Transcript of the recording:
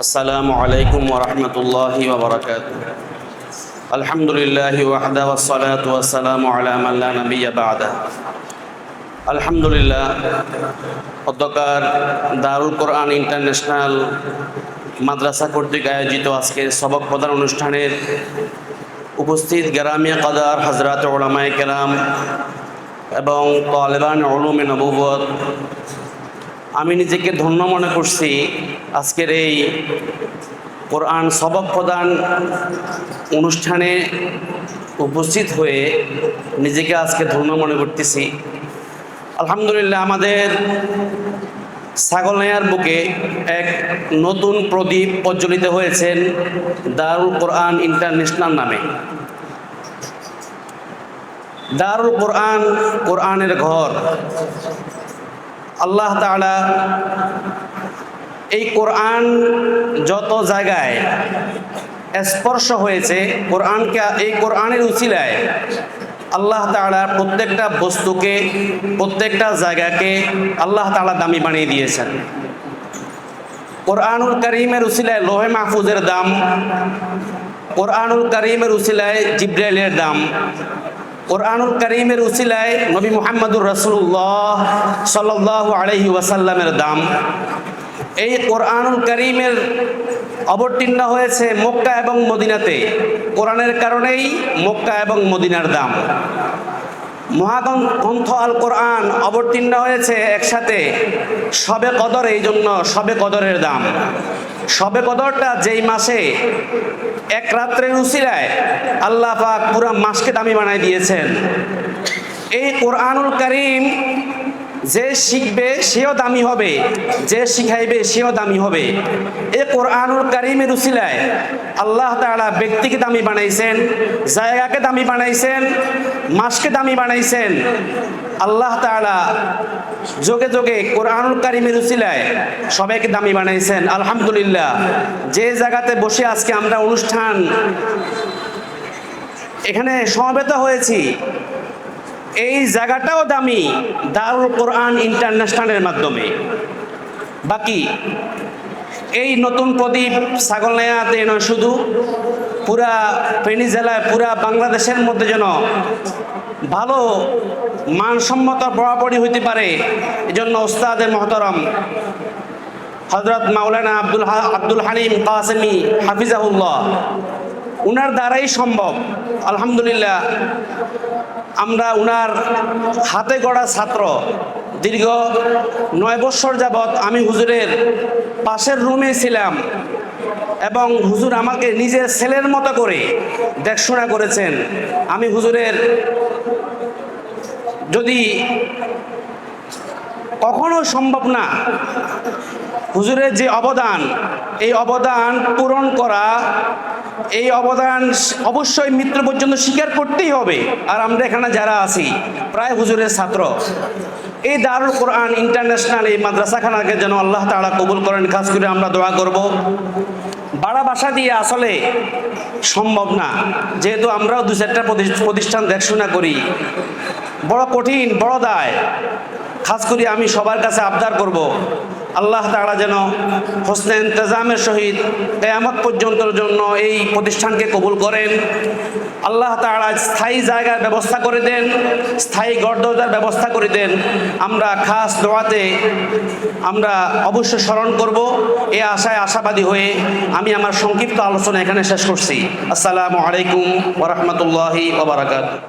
আসসালামু আলাইকুম ওয়া রাহমাতুল্লাহি ওয়া বারাকাতুহু। আলহামদুলিল্লাহি ওয়াহদা ওয়াসসালাতু ওয়াসসালামু আলা মান লা নাবিয়্যা বা'দা। আলহামদুলিল্লাহ, অধ্যকার দারুল কোরআন ইন্টারন্যাশনাল মাদ্রাসা কর্তৃক আয়োজিত আজকের সবক প্রদান অনুষ্ঠানের উপস্থিত গ্রামিয়া কাদার হযরত উলামায়ে কেরাম এবং তালেবান উলুমে নবুওয়াত, আমি নিজেকে ধন্য মনে করছি আজকের এই কোরআন সবক প্রদান অনুষ্ঠানে উপস্থিত হয়ে নিজেকে আজকে ধন্য মনে করতেছি। আলহামদুলিল্লাহ, আমাদের ছাগলনাইয়ার বুকে এক নতুন প্রদীপ প্রজ্বলিত হয়েছেন দারুল কোরআন ইন্টারন্যাশনাল নামে। দারুল কোরআন, কোরআনের ঘর। আল্লাহ তাআলা এই কোরআন যত জায়গায় স্পর্শ হয়েছে, এই কোরআনের উসিলায় আল্লাহ তাআলা প্রত্যেকটা বস্তুকে, প্রত্যেকটা জায়গাকে আল্লাহ তাআলা দামি বানিয়ে দিয়েছেন। কোরআনুল কারীমের উসিলায় লোহে মাহফুজের দাম, কোরআনুল কারীমের উসিলায় জিবরাইলের দাম, কোরআনুল কারীমের উসিলায় নবী মুহাম্মদুর রাসূলুল্লাহ সাল্লাল্লাহু আলাইহি ওয়াসাল্লামের দাম। এই কোরআনুল কারীমের অবতীর্ণ হয়েছে মক্কা এবং মদিনাতে। কোরআনের কারণেই মক্কা এবং মদিনার দাম। মহাগ্রন্থ আল কোরআন অবতীর্ণ হয়েছে একসাথে শবে কদর, এই জন্য শবে কদরের দাম। শবে কদরটা যেই মাসে এক রাত্রের উসিলায় আল্লাহ পাক পুরা মাসকে দামি বানায় দিয়েছেন। এই কোরআনুল কারীম যে শিখবে সেও দামি হবে, যে শিখাইবে সেও দামি হবে। এই কোরআনুল কারীমের উসিলায় আল্লাহ তাআলা ব্যক্তিকে দামি বানাইছেন, জায়গাকে দামি বানাইছেন, মাসকে দামি বানাইছেন। আল্লাহ তাআলা যোগে যোগে কোরআনুল কারীমের উসিলায় সবাইকে দামি বানাইছেন। আলহামদুলিল্লাহ, যে জায়গাতে বসে আজকে আমরা অনুষ্ঠান এখানে সমবেত হয়েছি, এই জায়গাটাও দামি দারুল কোরআন ইন্টারন্যাশনালের মাধ্যমে। বাকি এই নতুন প্রদীপ ছাগলনাইয়াতে নয়, শুধু পুরা ফেনী জেলায়, পুরা বাংলাদেশের মধ্যে যেন ভালো মানসম্মত বরাবরই হইতে পারে, এজন্য ওস্তাদে মহতরম হযরত মাওলানা আব্দুল হালিম কাসেমি হাফিজাহুল্লাহ, উনার দ্বারাই সম্ভব। আলহামদুলিল্লাহ, আমরা উনার হাতে গড়া ছাত্র। দীর্ঘ 9 বছর যাবৎ আমি হুজুরের পাশের রুমে ছিলাম এবং হুজুর আমাকে নিজের ছেলের মতো করে দেখশোনা করেছেন। আমি হুজুরের যদি কখনো সম্ভব না, হুজুরের যে অবদান, এই অবদান পূরণ করা, এই অবদান অবশ্যই মৃত্যু পর্যন্ত স্বীকার করতেই হবে। আর আমরা এখানে যারা আছি প্রায় হুজুরের ছাত্র। এই দারুল কোরআন ইন্টারন্যাশনাল এই মাদ্রাসাখানাকে যেন আল্লাহ তাআলা কবুল করেন, খাস করে আমরা দোয়া করব। বাড়া বাসা দিয়ে আসলে সম্ভব না, যেহেতু আমরাও 2-4টা প্রতিষ্ঠান দেখশোনা করি। বড় কঠিন, বড় দায়। খাস করে আমি সবার কাছে আবদার করব, আল্লাহ তাআলা যেন হোসনে ইন্তেজামের সহিত কিয়ামত পর্যন্তর জন্য এই প্রতিষ্ঠানকে কবুল করেন। আল্লাহ তাআলা স্থায়ী জায়গার ব্যবস্থা করে দেন, স্থায়ী গড়দরজার ব্যবস্থা করে দেন। আমরা খাস দোয়াতে আমরা অবশ্যই স্মরণ করব। এই আশায় আশাবাদী হয়ে আমি আমার সংক্ষিপ্ত আলোচনা এখানে শেষ করছি। আসসালামু আলাইকুম ওয়া রাহমাতুল্লাহি ওয়া বারাকাতুহু।